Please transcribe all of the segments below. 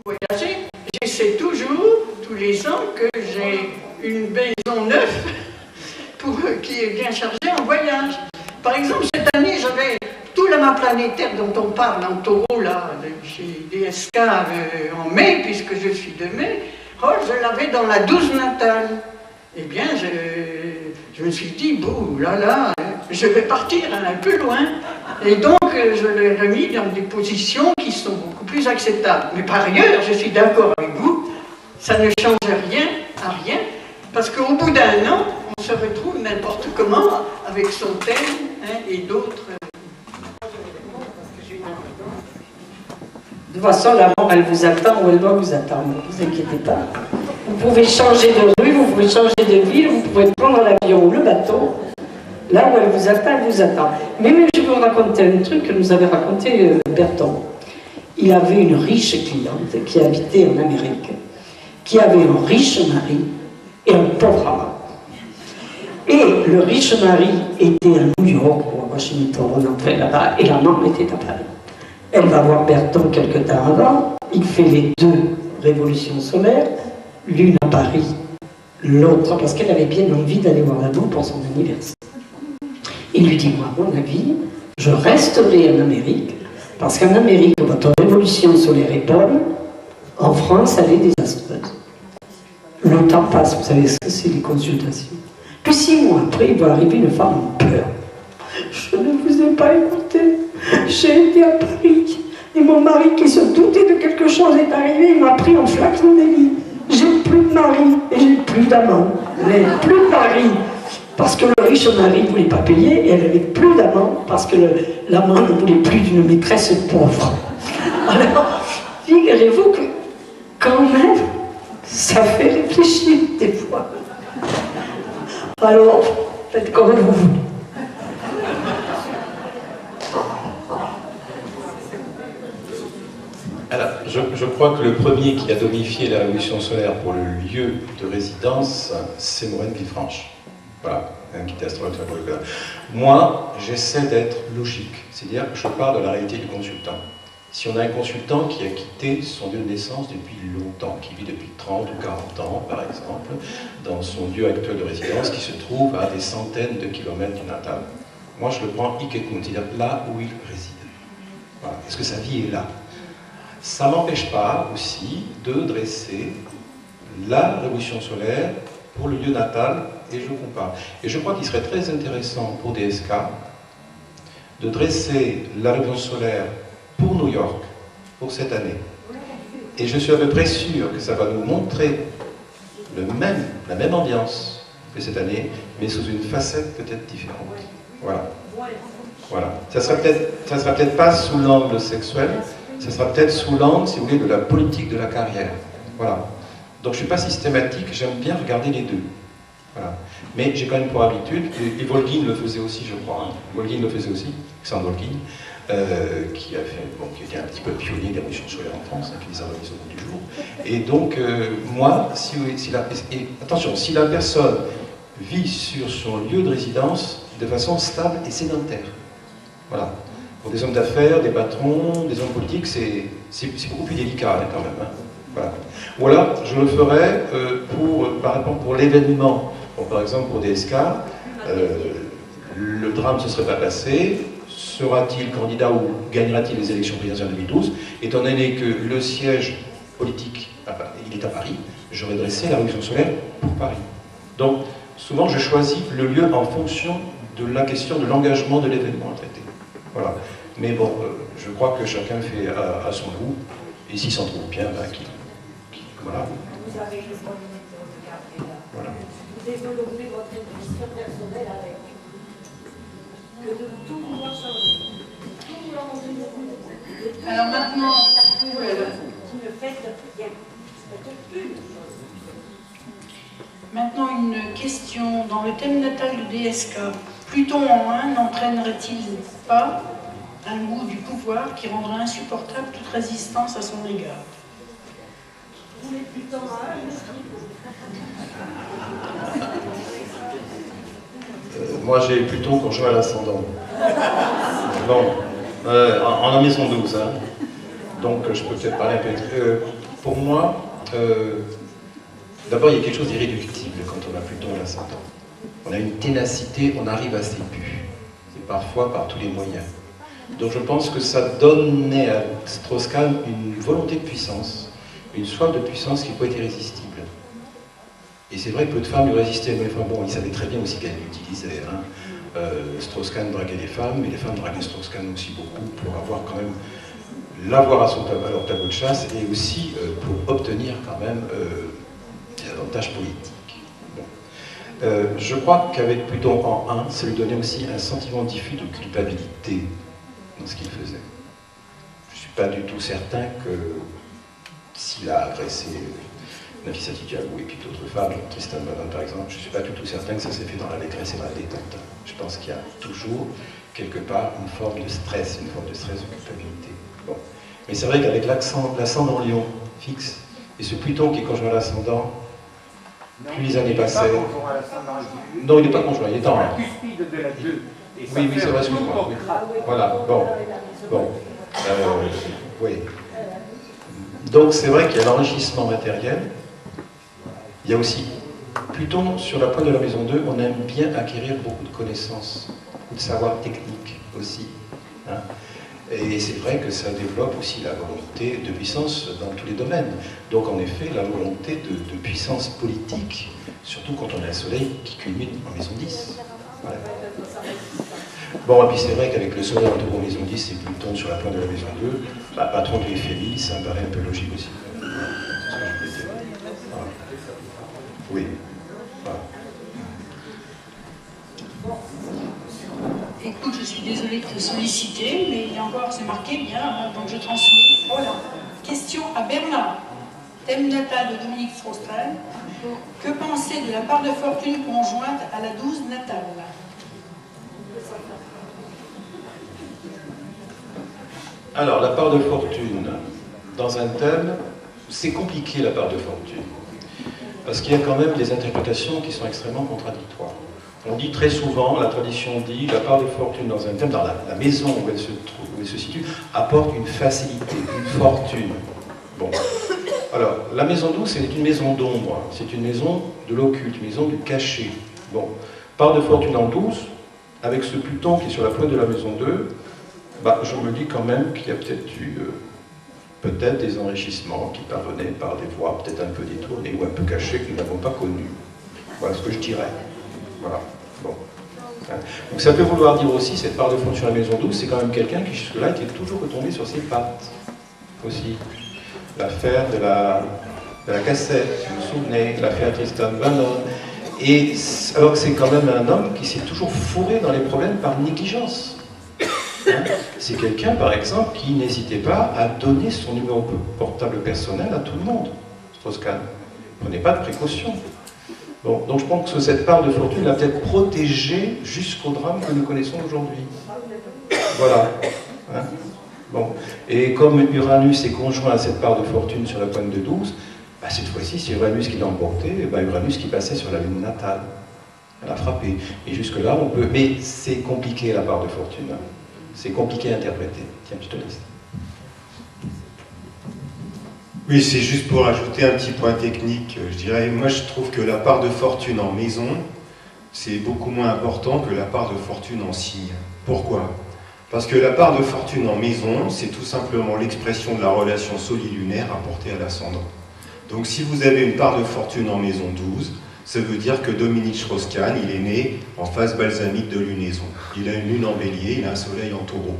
voyager. J'essaie toujours, tous les ans, que j'ai une maison neuve qui est bien chargée en voyage. Par exemple, cette année, j'avais tout l'amas planétaire dont on parle en taureau, là, chez DSK en mai, puisque je suis de mai. Oh, je l'avais dans la 12 natale. Eh bien, je me suis dit, bon, là, je vais partir un peu loin. Et donc, je l'ai remis dans des positions qui sont beaucoup plus acceptables. Mais par ailleurs, je suis d'accord avec vous, ça ne change rien à rien, parce qu'au bout d'un an, on se retrouve n'importe comment avec son thème et d'autres. De toute façon, la mort, elle vous attend ou elle doit vous attendre, ne vous inquiétez pas. Vous pouvez changer de rue, vous pouvez changer de ville, vous pouvez prendre l'avion ou le bateau. Là où elle vous attend, elle vous attend. Mais je vais vous raconter un truc que nous avait raconté Berton. Il avait une riche cliente qui habitait en Amérique, qui avait un riche mari et un pauvre amant. Et le riche mari était à New York ou à Washington, enfin là-bas, et l'amant était à Paris. Elle va voir Berton quelque temps avant, il fait les deux révolutions solaires, l'une à Paris, l'autre, parce qu'elle avait bien envie d'aller voir l'amant pour son anniversaire. Il lui dit, moi, à mon avis, je resterai en Amérique, parce qu'en Amérique, votre révolution solaire est bonne, en France, elle est désastreuse. Le temps passe, vous savez ce que c'est, les consultations. Puis 6 mois après, il va arriver une femme en pleurs. Je ne vous ai pas écouté. J'ai été à Paris et mon mari qui se doutait de quelque chose est arrivé, il m'a pris en flagrant délit. J'ai plus de mari et j'ai plus d'amant. Elle n'a plus de mari parce que le riche mari ne voulait pas payer et elle n'avait plus d'amant parce que l'amant ne voulait plus d'une maîtresse pauvre. Alors, figurez-vous que quand même, ça fait réfléchir des fois. Alors, faites comme vous voulez. Alors, je crois que le premier qui a domifié la révolution solaire pour le lieu de résidence, c'est Maureen Villefranche. Voilà, qui était astrologue. Moi, j'essaie d'être logique, c'est-à-dire que je parle de la réalité du consultant. Si on a un consultant qui a quitté son lieu de naissance depuis longtemps, qui vit depuis 30 ou 40 ans, par exemple, dans son lieu actuel de résidence, qui se trouve à des centaines de kilomètres du natal, moi je le prends Ikekun, c'est-à-dire là où il réside. Voilà. Est-ce que sa vie est là? Ça ne m'empêche pas aussi de dresser la révolution solaire pour le lieu natal et je compare. Et je crois qu'il serait très intéressant pour DSK de dresser la révolution solaire pour New York, pour cette année. Et je suis à peu près sûr que ça va nous montrer la même ambiance que cette année, mais sous une facette peut-être différente. Voilà. Voilà. Ça sera peut-être pas sous l'angle sexuel, ça sera peut-être sous l'angle, si vous voulez, de la politique de la carrière. Voilà. Donc je ne suis pas systématique, j'aime bien regarder les deux. Voilà. Mais j'ai quand même pour habitude, et Volgin le faisait aussi, je crois, hein. Volgin le faisait aussi, Alexandre Volgin, qui était un petit peu pionnier des révolutions solaires en France, hein, qui les a remises au bout du jour. Et donc, moi, attention, si la personne vit sur son lieu de résidence de façon stable et sédentaire, voilà. Pour des hommes d'affaires, des patrons, des hommes politiques, c'est beaucoup plus délicat hein, quand même. Hein. Voilà. Voilà, je le ferai par exemple pour l'événement. Bon, par exemple pour DSK, le drame ne se serait pas passé. Sera-t-il candidat ou gagnera-t-il les élections présidentielles 2012? Étant donné que le siège politique, il est à Paris, j'aurais dressé la révolution solaire pour Paris. Donc, souvent, je choisis le lieu en fonction de la question de l'engagement de l'événement à traiter. Voilà. Mais bon, je crois que chacun fait à son goût, et s'il s'en trouve bien, voilà. Vous avez les bonnes minutes de regarder là. Voilà. Vous développez votre intuition personnelle avec. Que de tout vouloir changer. Tout vouloir changer. Alors maintenant, qui ne fait rien. Maintenant une question dans le thème natal de DSK. Pluton en 1 n'entraînerait-il pas un goût du pouvoir qui rendrait insupportable toute résistance à son égard? Vous êtes Pluton en 1, Moi, j'ai plutôt conjoint à l'ascendant. Bon, en maison 12, hein. Donc je peux peut-être parler un peu. Pour moi, d'abord, il y a quelque chose d'irréductible quand on a Pluton à l'ascendant. On a une ténacité, on arrive à ses buts, et parfois par tous les moyens. Donc je pense que ça donnait à Strauss-Kahn une volonté de puissance, une soif de puissance qui peut être irrésistible. Et c'est vrai que peu de femmes lui résistaient, mais enfin bon, il savait très bien aussi qu'elle l'utilisait. Hein. Strauss-Kahn draguait les femmes, mais les femmes draguaient Strauss-Kahn aussi beaucoup pour avoir quand même l'avoir à leur tableau de chasse et aussi pour obtenir quand même des avantages politiques. Bon. Je crois qu'avec Pluton en 1, ça lui donnait aussi un sentiment diffus de culpabilité dans ce qu'il faisait. Je ne suis pas du tout certain que s'il a agressé Nafisa Tidiabou et puis d'autres femmes, Tristan Bannon par exemple, je ne suis pas du tout certain que ça s'est fait dans l'allégresse et dans la détente. Je pense qu'il y a toujours, quelque part, une forme de stress, de culpabilité. Bon. Mais c'est vrai qu'avec l'ascendant Lion fixe, et ce Pluton qui est conjoint à l'ascendant, plus les années passaient... Non, il n'est pas conjoint, il est en 1. Oui, c'est vrai, excuse-moi. Oui. Voilà, bon. Oui. Donc c'est vrai qu'il y a l'enrichissement matériel. Il y a aussi Pluton sur la pointe de la maison 2, on aime bien acquérir beaucoup de connaissances, beaucoup de savoir technique aussi. Hein. Et c'est vrai que ça développe aussi la volonté de puissance dans tous les domaines. Donc en effet, la volonté de puissance politique, surtout quand on a un soleil qui culmine en maison 10. Voilà. Bon, et puis c'est vrai qu'avec le soleil en tour en maison 10 et Pluton sur la pointe de la maison 2, bah, patron de l'éphémie, ça me paraît un peu logique aussi. C'est ce que je voulais dire. Voilà. Oui. Voilà. Écoute, je suis désolée de te solliciter, mais il y a encore, c'est marqué bien, donc je transmets. Voilà. Question à Bernard. Thème natal de Dominique Strauss-Kahn. Que penser de la part de fortune conjointe à la 12 natale? Alors, la part de fortune dans un thème, c'est compliqué la part de fortune. Parce qu'il y a quand même des interprétations qui sont extrêmement contradictoires. On dit très souvent, la tradition dit, la part de fortune dans un thème, dans la maison où elle se trouve, où elle se situe, apporte une facilité, une fortune. Bon. Alors, la maison 12, c'est une maison d'ombre, c'est une maison de l'occulte, une maison du caché. Bon. Part de fortune en 12, avec ce Pluton qui est sur la pointe de la maison 2, bah, je me dis quand même qu'il y a peut-être eu des enrichissements qui parvenaient par des voies peut-être un peu détournées ou un peu cachées que nous n'avons pas connues. Voilà ce que je dirais. Voilà. Bon. Donc ça peut vouloir dire aussi, cette part de fortune sur la maison 12, c'est quand même quelqu'un qui jusque-là était toujours retombé sur ses pattes. Aussi. L'affaire de la cassette, vous vous souvenez, l'affaire Tristan Bannon. Et alors que c'est quand même un homme qui s'est toujours fourré dans les problèmes par négligence. Hein, c'est quelqu'un, par exemple, qui n'hésitait pas à donner son numéro portable personnel à tout le monde. Strauss-Kahn. Prenez pas de précautions. Bon, donc je pense que cette part de fortune l'a peut-être protégé jusqu'au drame que nous connaissons aujourd'hui. Voilà. Hein, bon. Et comme Uranus est conjoint à cette part de fortune sur la pointe de 12, bah cette fois-ci, c'est Uranus qui l'a emporté, et bah Uranus qui passait sur la lune natale. Elle a frappé. Et jusque-là, on peut... Mais c'est compliqué, la part de fortune. C'est compliqué à interpréter. Tiens, je te laisse. Oui, c'est juste pour ajouter un petit point technique. Je dirais, moi je trouve que la part de fortune en maison, c'est beaucoup moins important que la part de fortune en signe. Pourquoi? Parce que la part de fortune en maison, c'est tout simplement l'expression de la relation solilunaire apportée à l'ascendant. Donc si vous avez une part de fortune en maison 12, ça veut dire que Dominique Strauss-Kahn, il est né en phase balsamique de lunaison. Il a une lune en bélier, il a un soleil en taureau.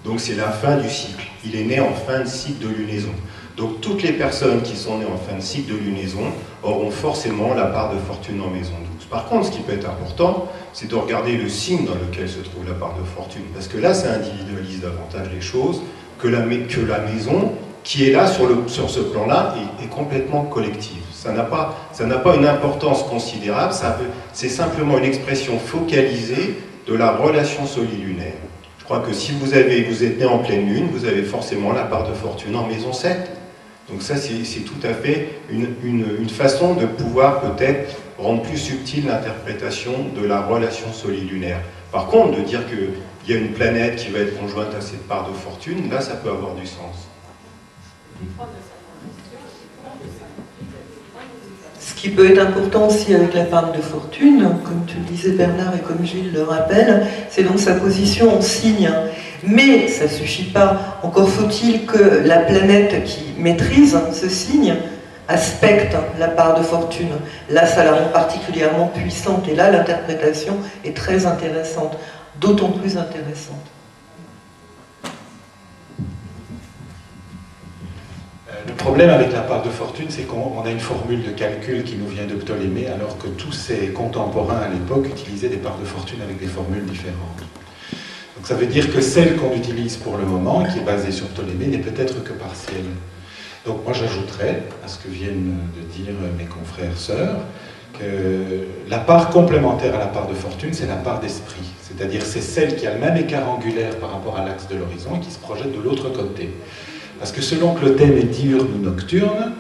Donc c'est la fin du cycle. Il est né en fin de cycle de lunaison. Donc toutes les personnes qui sont nées en fin de cycle de lunaison auront forcément la part de fortune en maison 12. Par contre, ce qui peut être important, c'est de regarder le signe dans lequel se trouve la part de fortune. Parce que là, ça individualise davantage les choses que la maison qui est là sur ce plan-là est complètement collective. Ça n'a pas une importance considérable, c'est simplement une expression focalisée de la relation solilunaire. Je crois que si vous êtes né en pleine lune, vous avez forcément la part de fortune en maison 7. Donc ça, c'est tout à fait une façon de pouvoir peut-être rendre plus subtile l'interprétation de la relation solilunaire. Par contre, de dire qu'il y a une planète qui va être conjointe à cette part de fortune, là, ça peut avoir du sens. qui peut être important aussi avec la part de fortune, comme tu le disais Bernard et comme Gilles le rappelle, c'est donc sa position en signe. Mais ça ne suffit pas. Encore faut-il que la planète qui maîtrise ce signe aspecte la part de fortune. Là, ça la rend particulièrement puissante. Et là, l'interprétation est très intéressante, d'autant plus intéressante. Le problème avec la part de fortune, c'est qu'on a une formule de calcul qui nous vient de Ptolémée, alors que tous ses contemporains à l'époque utilisaient des parts de fortune avec des formules différentes. Donc ça veut dire que celle qu'on utilise pour le moment, qui est basée sur Ptolémée, n'est peut-être que partielle. Donc moi j'ajouterais à ce que viennent de dire mes confrères sœurs, que la part complémentaire à la part de fortune, c'est la part d'esprit. C'est-à-dire c'est celle qui a le même écart angulaire par rapport à l'axe de l'horizon et qui se projette de l'autre côté. Parce que selon que le thème est diurne ou nocturne,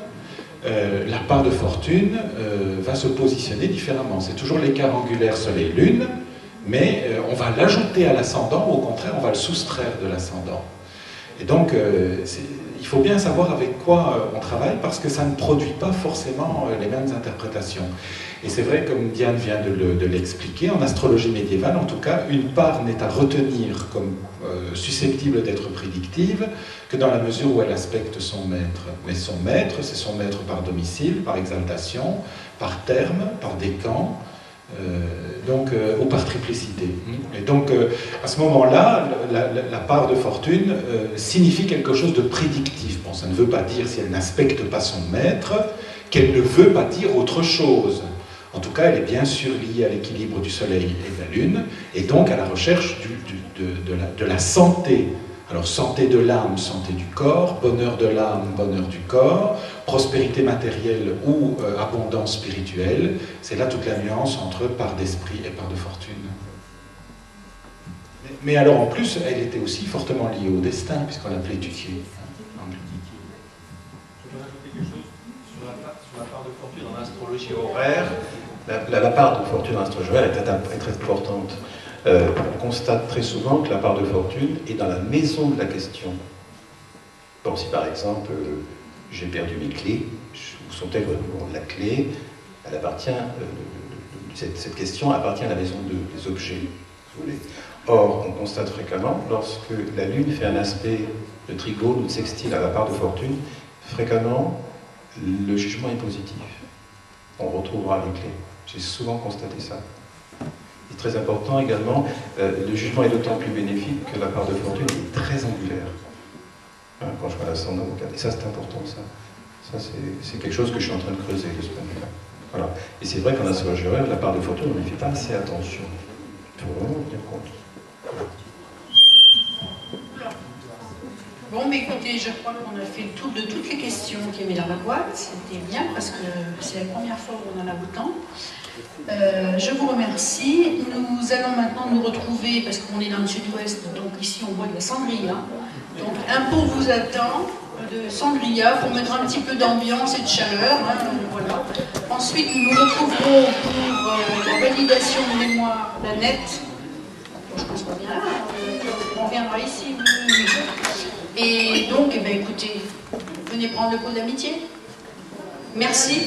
la part de fortune va se positionner différemment. C'est toujours l'écart angulaire Soleil-Lune, mais on va l'ajouter à l'ascendant, ou au contraire, on va le soustraire de l'ascendant. Et donc, il faut bien savoir avec quoi on travaille, parce que ça ne produit pas forcément les mêmes interprétations. Et c'est vrai, comme Diane vient de l'expliquer, en astrologie médiévale, en tout cas, une part n'est à retenir comme susceptible d'être prédictive que dans la mesure où elle aspecte son maître. Mais son maître, c'est son maître par domicile, par exaltation, par terme, par décan, ou par triplicité. Et donc, à ce moment-là, la part de fortune signifie quelque chose de prédictif. Bon, ça ne veut pas dire, si elle n'aspecte pas son maître, qu'elle ne veut pas dire autre chose. En tout cas, elle est bien sûr liée à l'équilibre du Soleil et de la Lune, et donc à la recherche de la santé. Alors, santé de l'âme, santé du corps, bonheur de l'âme, bonheur du corps, prospérité matérielle ou abondance spirituelle. C'est là toute la nuance entre part d'esprit et part de fortune. Mais alors, en plus, elle était aussi fortement liée au destin, puisqu'on l'appelait Dutier. Je voudrais ajouter quelque chose sur la part de fortune en astrologie horaire. La part de fortune en astrologie horaire est très importante. On constate très souvent que la part de fortune est dans la maison de la question. Bon, si par exemple, j'ai perdu mes clés, où sont-elles? La clé, elle appartient, cette question appartient à la maison des objets, si vous voulez. Or, on constate fréquemment, lorsque la Lune fait un aspect de trigone ou de sextile à la part de fortune, fréquemment, le jugement est positif. On retrouvera les clés. J'ai souvent constaté ça. C'est très important également, le jugement est d'autant plus bénéfique que la part de fortune est très angulaire. Hein, quand je vois l'ascendant, et ça c'est important, ça c'est quelque chose que je suis en train de creuser de ce point de vue-là. Voilà. Et c'est vrai qu'en astrologie horaire, la part de fortune, on n'y fait pas assez attention. Il faut vraiment tenir compte. Bon, mais écoutez, je crois qu'on a fait le tour de toutes les questions qu'il y avait dans la boîte. C'était bien parce que c'est la première fois qu'on en a autant. Je vous remercie. Nous allons maintenant nous retrouver, parce qu'on est dans le sud-ouest, donc ici on boit de la sangria. Donc un pot vous attend de sangria pour mettre un petit peu d'ambiance et de chaleur. Hein, voilà. Ensuite, nous nous retrouverons pour la validation de mémoire d'Annette. Je pense qu'on vient là. On reviendra ici. Et donc, eh bien, écoutez, venez prendre le pot d'amitié. Merci.